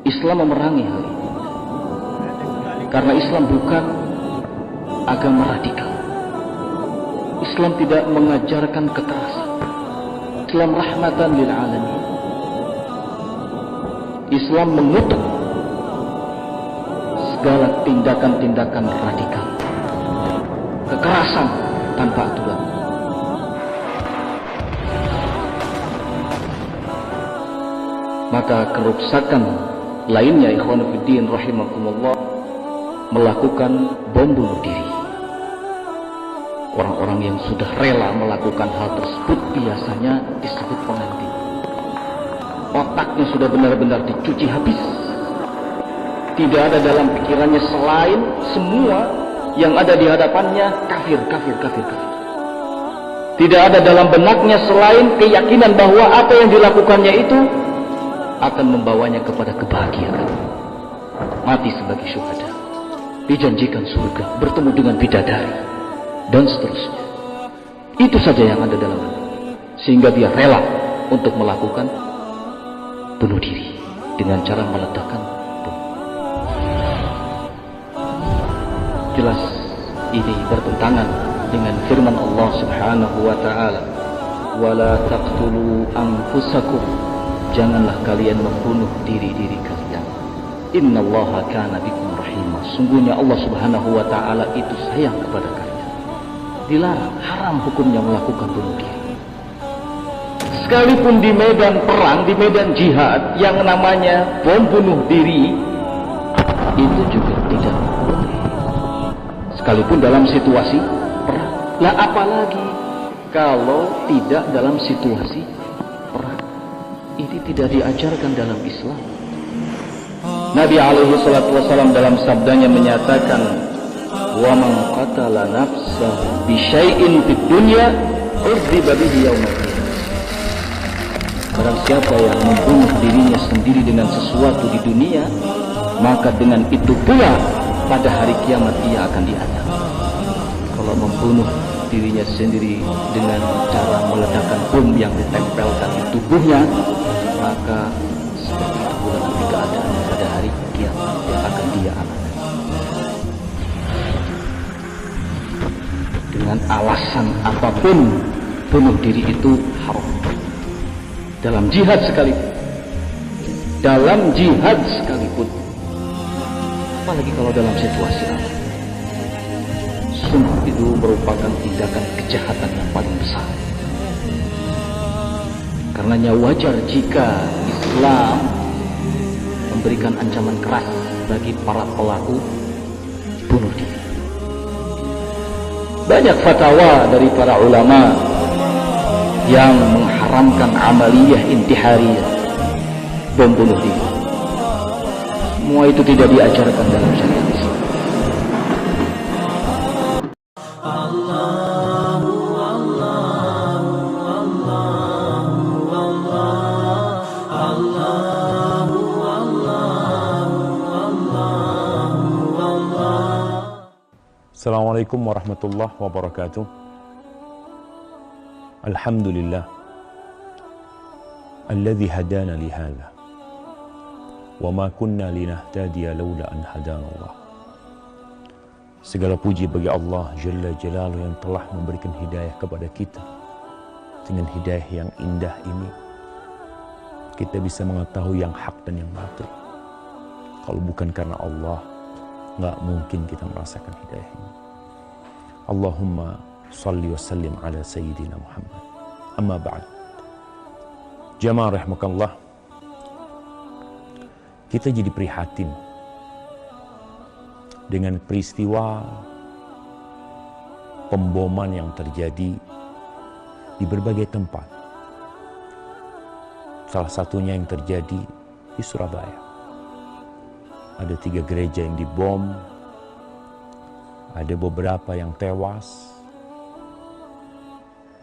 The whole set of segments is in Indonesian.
Islam memerangi hal ini karena Islam bukan agama radikal. Islam tidak mengajarkan kekerasan. Islam rahmatan lil alamin. Islam mengutuk segala tindakan-tindakan radikal, kekerasan tanpa aturan. Maka kerusakan lainnya, ikhwan fillah rahimakumullah, melakukan bom bunuh diri. Orang-orang yang sudah rela melakukan hal tersebut biasanya disebut pengantin. Otaknya sudah benar-benar dicuci habis. Tidak ada dalam pikirannya selain semua yang ada di hadapannya kafir. Tidak ada dalam benaknya selain keyakinan bahwa apa yang dilakukannya itu akan membawanya kepada kebahagiaan. Mati sebagai syuhada, dijanjikan surga, bertemu dengan bidadari, dan seterusnya. Itu saja yang ada dalam hati, sehingga dia rela untuk melakukan bunuh diri dengan cara meledakkan bom. Jelas ini bertentangan dengan firman Allah Subhanahu wa taala, "Wala taqtulu anfusakum." Janganlah kalian membunuh diri-diri kalian. Innallaha kana bikum rahimah. Sungguhnya Allah Subhanahu wa taala itu sayang kepada kalian. Dilarang, haram hukumnya melakukan bunuh diri. Sekalipun di medan perang, di medan jihad, yang namanya bom bunuh diri itu juga tidak boleh. Sekalipun dalam situasi perang. Lah apalagi kalau tidak dalam situasi perang. Ini tidak diajarkan dalam Islam. Nabi alaihi salatu wasallam dalam sabdanya menyatakan, "Wa man qatala nafsahu bi syai'in fid dunya udziba bihi yaumil qiyamah." Barang siapa yang membunuh dirinya sendiri dengan sesuatu di dunia, maka dengan itu pula pada hari kiamat ia akan diadab. Kalau membunuh dirinya sendiri dengan cara meledakkan bom yang ditempelkan di tubuhnya, maka seperti itu pula nanti keadaan pada hari kiamat yang akan dia alami. Dengan alasan apapun, bunuh diri itu haram. Dalam jihad sekalipun. Apalagi kalau dalam situasi aman. Sungguh itu merupakan tindakan kejahatan yang paling besar. Karenanya wajar jika Islam memberikan ancaman keras bagi para pelaku bunuh diri. Banyak fatwa dari para ulama yang mengharamkan amaliyah intihariyah, bom bunuh diri. Semua itu tidak diajarkan dalam syariat Islam. Assalamualaikum warahmatullahi wabarakatuh. Alhamdulillah alladzi hadana li hadza wa ma kunna linahtadiya laula an hadana Allah. Segala puji bagi Allah Jalla Jalaluhu yang telah memberikan hidayah kepada kita. Dengan hidayah yang indah ini kita bisa mengetahui yang hak dan yang batil. Kalau bukan karena Allah, nggak mungkin kita merasakan hidayah ini. Allahumma salli wa sallim ala Sayyidina Muhammad. Amma ba'd. Jamaah rahimakallah, kita jadi prihatin dengan peristiwa pemboman yang terjadi di berbagai tempat. Salah satunya yang terjadi di Surabaya. Ada 3 gereja yang dibom, ada beberapa yang tewas,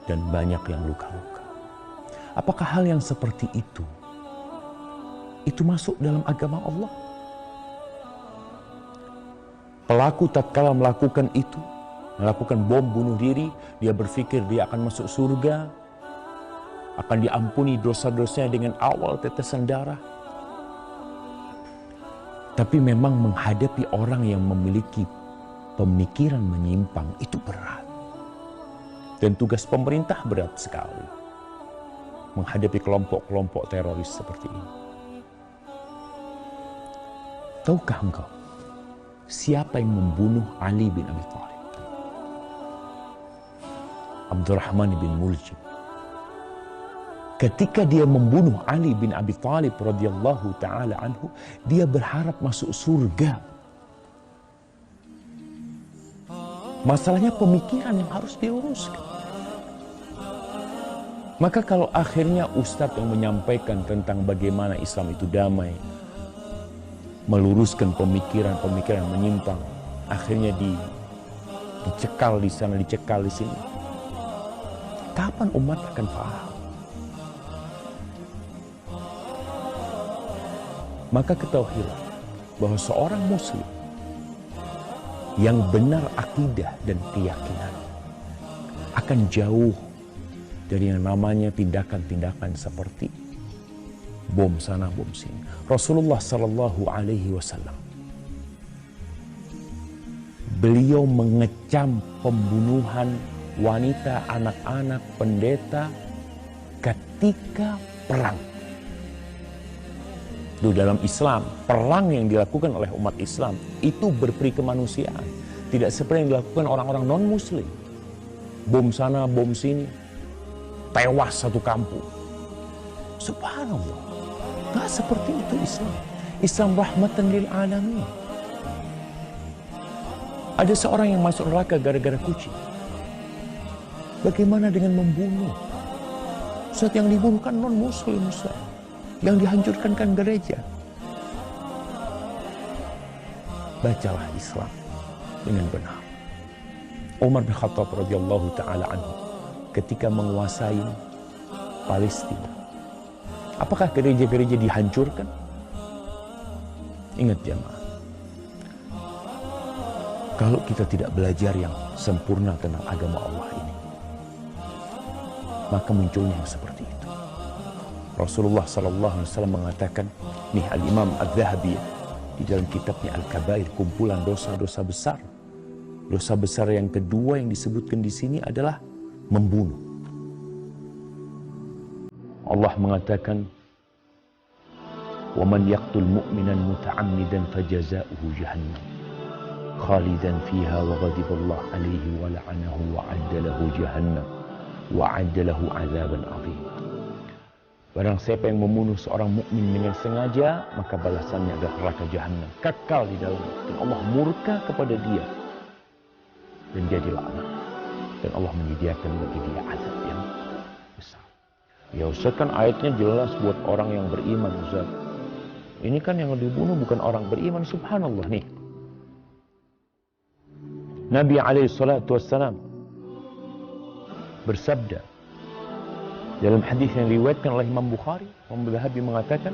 dan banyak yang luka-luka. Apakah hal yang seperti itu itu masuk dalam agama Allah. Pelaku tatkala melakukan itu, melakukan bom bunuh diri, dia berpikir dia akan masuk surga, akan diampuni dosa-dosanya dengan awal tetesan darah. Tapi memang menghadapi orang yang memiliki pemikiran menyimpang itu berat. Dan tugas pemerintah berat sekali menghadapi kelompok-kelompok teroris seperti ini. Tahukah engkau siapa yang membunuh Ali bin Abi Thalib? Abdurrahman bin Muljim. Ketika dia membunuh Ali bin Abi Thalib radhiyallahu taala anhu, dia berharap masuk surga. Masalahnya pemikiran yang harus diuruskan. Maka kalau akhirnya ustadz yang menyampaikan tentang bagaimana Islam itu damai, meluruskan pemikiran-pemikiran menyimpang, akhirnya dicekal di sana, dicekal di sini. Kapan umat akan paham? Maka ketahuilah bahwa seorang muslim yang benar akidah dan keyakinan akan jauh dari yang namanya tindakan-tindakan seperti bom sana, bom sini. Rasulullah Sallallahu Alaihi Wasallam, beliau mengecam pembunuhan wanita, anak-anak, pendeta ketika perang. Di dalam Islam, perang yang dilakukan oleh umat Islam itu berperi kemanusiaan. Tidak seperti yang dilakukan orang-orang non-muslim. Bom sana, bom sini. Tewas satu kampung. Subhanallah. Nggak seperti itu Islam. Islam rahmatan lil alamin. Ada seorang yang masuk neraka gara-gara kucing. Bagaimana dengan membunuh? Ustaz, yang dibunuh kan non-muslim, Ustaz. Yang dihancurkan kan gereja. Bacalah Islam dengan benar. Umar bin Khattab radhiyallahu taala anhu ketika menguasai Palestina, apakah gereja-gereja dihancurkan? Ingat jemaah, kalau kita tidak belajar yang sempurna tentang agama Allah ini, maka munculnya yang seperti itu. Rasulullah Sallallahu Alaihi Wasallam mengatakan, nih Al-Imam Al-Zahabi di dalam kitabnya Al-Kabair, kumpulan dosa-dosa besar. Dosa besar yang kedua yang disebutkan di sini adalah membunuh. Allah mengatakan, وَمَنْ يَقْتُلْ مُؤْمِنًا مُتَعَمِّدًا فَجَزَاؤُهُ جَهَنَّمُ خَالِدًا فِيهَا وَغَضِبَ اللَّهُ عَلَيْهِ وَلَعَنَهُ وَأَعَدَّ لَهُ جَهَنَّمَ وَأَعَدَّ لَهُ عَذَابًا عَظِيمًا. Barang siapa yang membunuh seorang mukmin dengan sengaja, maka balasannya adalah neraka jahanam, kekal di dalamnya. Dan Allah murka kepada dia dan dia dilaknat. Dan Allah menyediakan bagi dia azab yang besar. Ya Ustaz, kan ayatnya jelas buat orang yang beriman, Ustaz. Ini kan yang dibunuh bukan orang beriman. Subhanallah nih. Nabi SAW bersabda dalam hadis yang diriwayatkan oleh Imam Bukhari, Imam Zahabi mengatakan,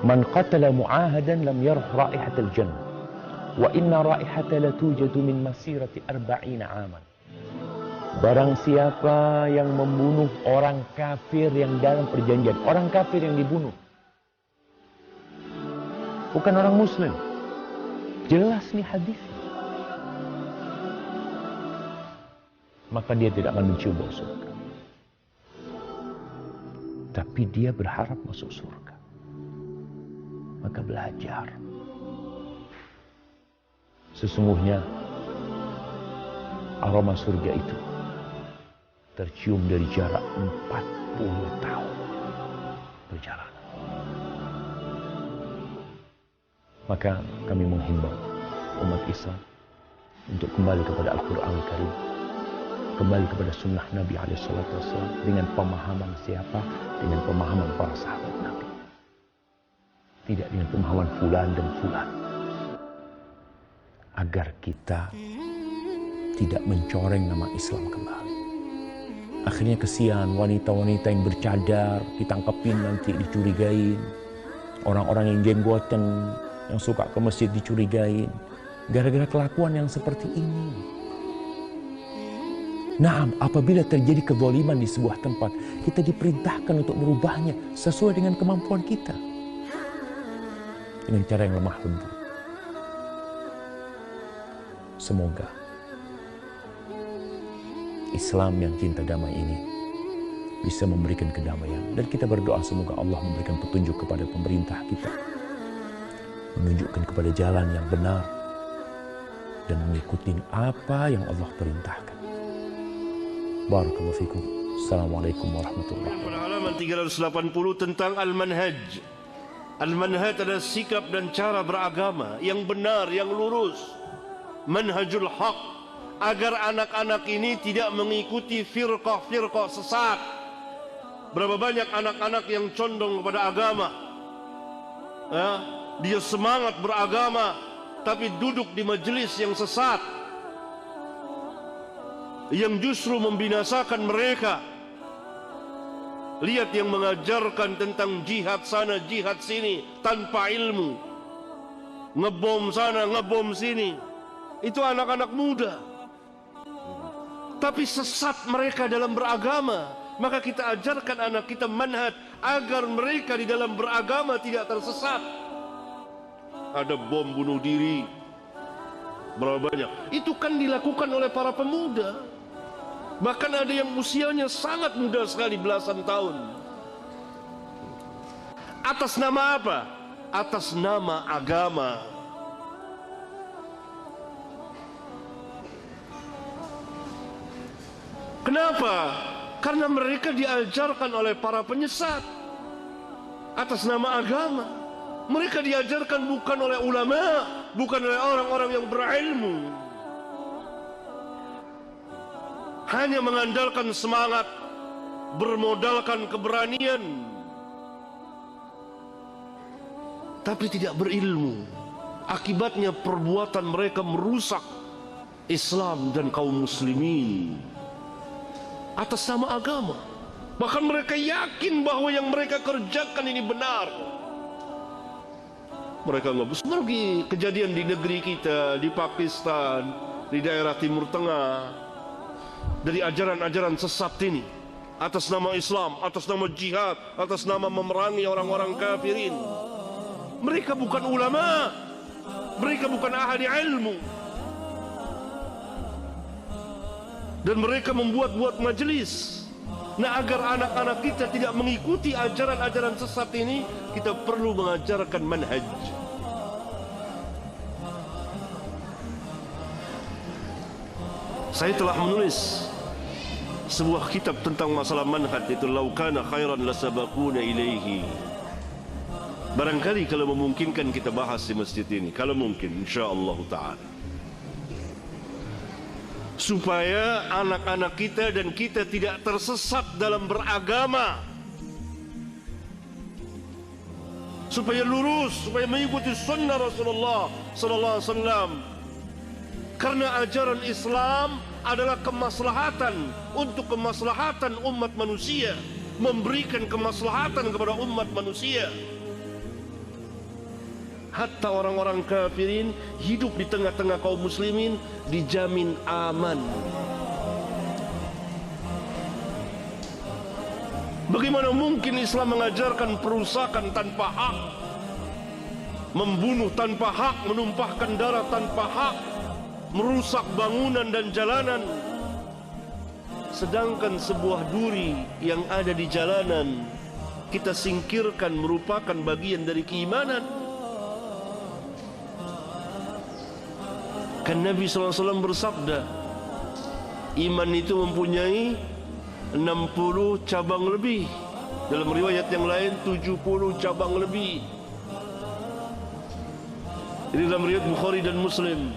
"Man qatala mu'ahadan lam yarh raihatal jannah, wa inna raihata la tujadu min masirati 40 aman." Barang siapa yang membunuh orang kafir yang dalam perjanjian, orang kafir yang dibunuh, bukan orang muslim. Jelas nih hadis. Maka dia tidak akan mencium bau surga. Tapi dia berharap masuk surga. Maka belajar. Sesungguhnya aroma surga itu tercium dari jarak 40 tahun perjalanan. Maka kami menghimbau umat Islam untuk kembali kepada Al-Quran Al-Karim, kembali kepada sunnah Nabi SAW dengan pemahaman siapa? Dengan pemahaman para sahabat Nabi. Tidak dengan pemahaman fulan dan fulan. Agar kita tidak mencoreng nama Islam kembali. Akhirnya kesian wanita-wanita yang bercadar, ditangkepin nanti dicurigain. Orang-orang yang jenggotan, yang suka ke masjid dicurigain. Gara-gara kelakuan yang seperti ini. Naam, apabila terjadi kezaliman di sebuah tempat, kita diperintahkan untuk merubahnya sesuai dengan kemampuan kita. Dengan cara yang lemah lembut. Semoga Islam yang cinta damai ini bisa memberikan kedamaian. Dan kita berdoa semoga Allah memberikan petunjuk kepada pemerintah kita. Menunjukkan kepada jalan yang benar. Dan mengikuti apa yang Allah perintahkan. Barakallahu fikum. Assalamualaikum warahmatullahi wabarakatuh. Pada halaman 380 tentang Al-Manhaj. Al-Manhaj adalah sikap dan cara beragama yang benar, yang lurus. Manhajul haq. Agar anak-anak ini tidak mengikuti firqah-firqah sesat. Berapa banyak anak-anak yang condong kepada agama. Ya, dia semangat beragama, tapi duduk di majelis yang sesat. Yang justru membinasakan mereka. Lihat yang mengajarkan tentang jihad sana, jihad sini, tanpa ilmu. Ngebom sana, ngebom sini. Itu anak-anak muda. Tapi sesat mereka dalam beragama. Maka kita ajarkan anak kita manhaj agar mereka di dalam beragama tidak tersesat. Ada bom bunuh diri. Berapa banyak? Itu kan dilakukan oleh para pemuda. Bahkan ada yang usianya sangat muda sekali, belasan tahun. Atas nama apa? Atas nama agama. Kenapa? Karena mereka diajarkan oleh para penyesat atas nama agama. Mereka diajarkan bukan oleh ulama, bukan oleh orang-orang yang berilmu. Hanya mengandalkan semangat, bermodalkan keberanian, tapi tidak berilmu. Akibatnya perbuatan mereka merusak Islam dan kaum muslimin atas nama agama. Bahkan mereka yakin bahwa yang mereka kerjakan ini benar. Mereka nggak pergi kejadian di negeri kita, di Pakistan, di daerah Timur Tengah, dari ajaran-ajaran sesat ini, atas nama Islam, atas nama jihad, atas nama memerangi orang-orang kafirin. Mereka bukan ulama, mereka bukan ahli ilmu. Dan mereka membuat-buat majelis. Nah, agar anak-anak kita tidak mengikuti ajaran-ajaran sesat ini, kita perlu mengajarkan manhaj. Saya telah menulis sebuah kitab tentang masalah manhaj, itu Law Kana Khairan Lasabaquna Ilaihi. Barangkali kalau memungkinkan kita bahas di masjid ini, kalau mungkin, insyaallah ta'ala, supaya anak-anak kita dan kita tidak tersesat dalam beragama, supaya lurus, supaya mengikuti sunnah Rasulullah sallallahu alaihi wasallam. Karena ajaran Islam adalah kemaslahatan untuk kemaslahatan umat manusia, memberikan kemaslahatan kepada umat manusia. Hatta orang-orang kafirin hidup di tengah-tengah kaum muslimin dijamin aman. Bagaimana mungkin Islam mengajarkan perusakan tanpa hak, membunuh tanpa hak, menumpahkan darah tanpa hak, merusak bangunan dan jalanan, sedangkan sebuah duri yang ada di jalanan kita singkirkan merupakan bagian dari keimanan. Kan Nabi SAW bersabda, iman itu mempunyai 60 cabang lebih. Dalam riwayat yang lain 70 cabang lebih. Ini dalam riwayat Bukhari dan Muslim.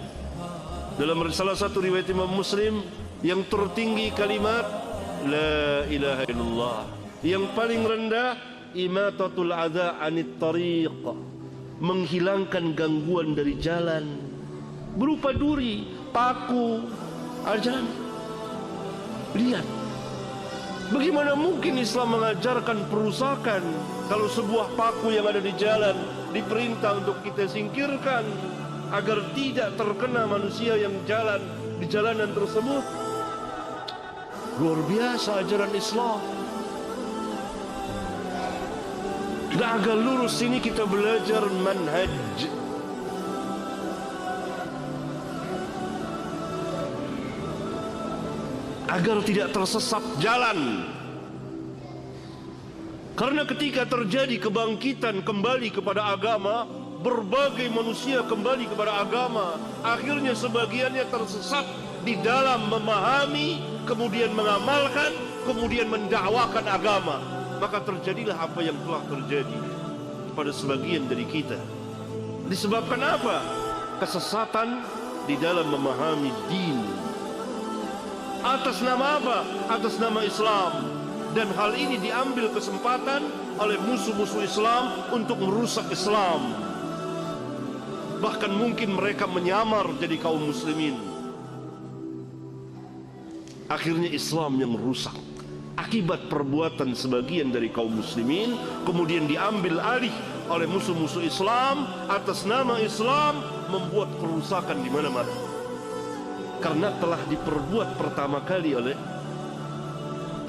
Dalam salah satu riwayat Imam Muslim, yang tertinggi kalimat La ilaha illallah. Yang paling rendah imatatul adha anit tariq, menghilangkan gangguan dari jalan, berupa duri, paku, ajan. Lihat, Bagaimana mungkin Islam mengajarkan perusakan kalau sebuah paku yang ada di jalan diperintah untuk kita singkirkan agar tidak terkena manusia yang jalan di jalanan tersebut? Luar biasa ajaran Islam. Dan agar lurus ini kita belajar manhaj. Agar tidak tersesat jalan. Karena ketika terjadi kebangkitan kembali kepada agama, berbagai manusia kembali kepada agama, akhirnya sebagiannya tersesat di dalam memahami, kemudian mengamalkan, kemudian mendakwakan agama. Maka terjadilah apa yang telah terjadi pada sebagian dari kita. Disebabkan apa? Kesesatan di dalam memahami din. Atas nama apa? Atas nama Islam. Dan hal ini diambil kesempatan oleh musuh-musuh Islam untuk merusak Islam. Bahkan mungkin mereka menyamar jadi kaum muslimin. Akhirnya Islam yang rusak akibat perbuatan sebagian dari kaum muslimin, kemudian diambil alih oleh musuh-musuh Islam atas nama Islam, membuat kerusakan di mana-mana. Karena telah diperbuat pertama kali oleh,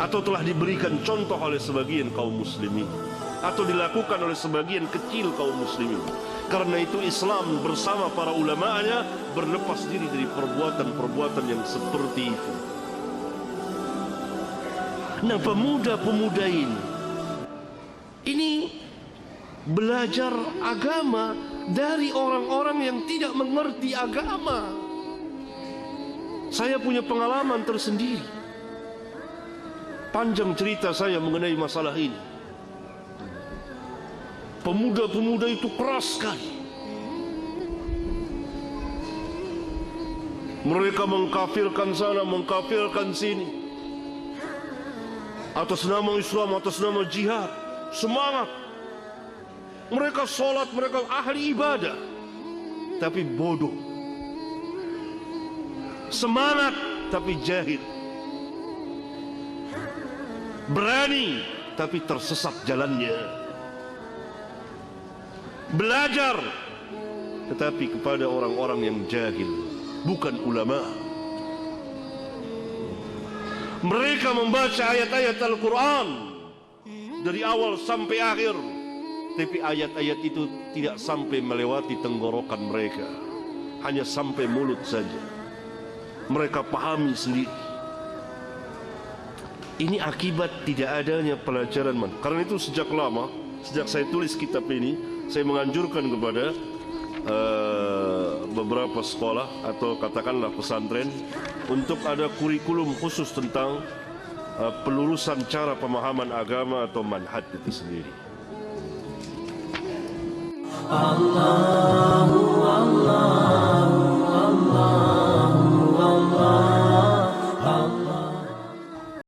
atau telah diberikan contoh oleh sebagian kaum muslimin, atau dilakukan oleh sebagian kecil kaum muslimin. Karena itu Islam bersama para ulama'nya berlepas diri dari perbuatan-perbuatan yang seperti itu. Nah, pemuda-pemuda ini belajar agama dari orang-orang yang tidak mengerti agama. Saya punya pengalaman tersendiri. Panjang cerita saya mengenai masalah ini. Pemuda-pemuda itu keras sekali. Mereka mengkafirkan sana, mengkafirkan sini. Atas nama Islam, atas nama jihad. Semangat. Mereka sholat, mereka ahli ibadah. Tapi bodoh. Semangat tapi jahil. Berani tapi tersesat jalannya. Belajar tetapi kepada orang-orang yang jahil, bukan ulama. Mereka membaca ayat-ayat Al-Quran dari awal sampai akhir, tapi ayat-ayat itu tidak sampai melewati tenggorokan mereka, hanya sampai mulut saja. Mereka pahami sendiri. Ini akibat tidak adanya pelajaran manhaj. Karena itu sejak lama, sejak saya tulis kitab ini, saya menganjurkan kepada beberapa sekolah atau katakanlah pesantren untuk ada kurikulum khusus tentang pelurusan cara pemahaman agama atau manhaj itu sendiri. Allah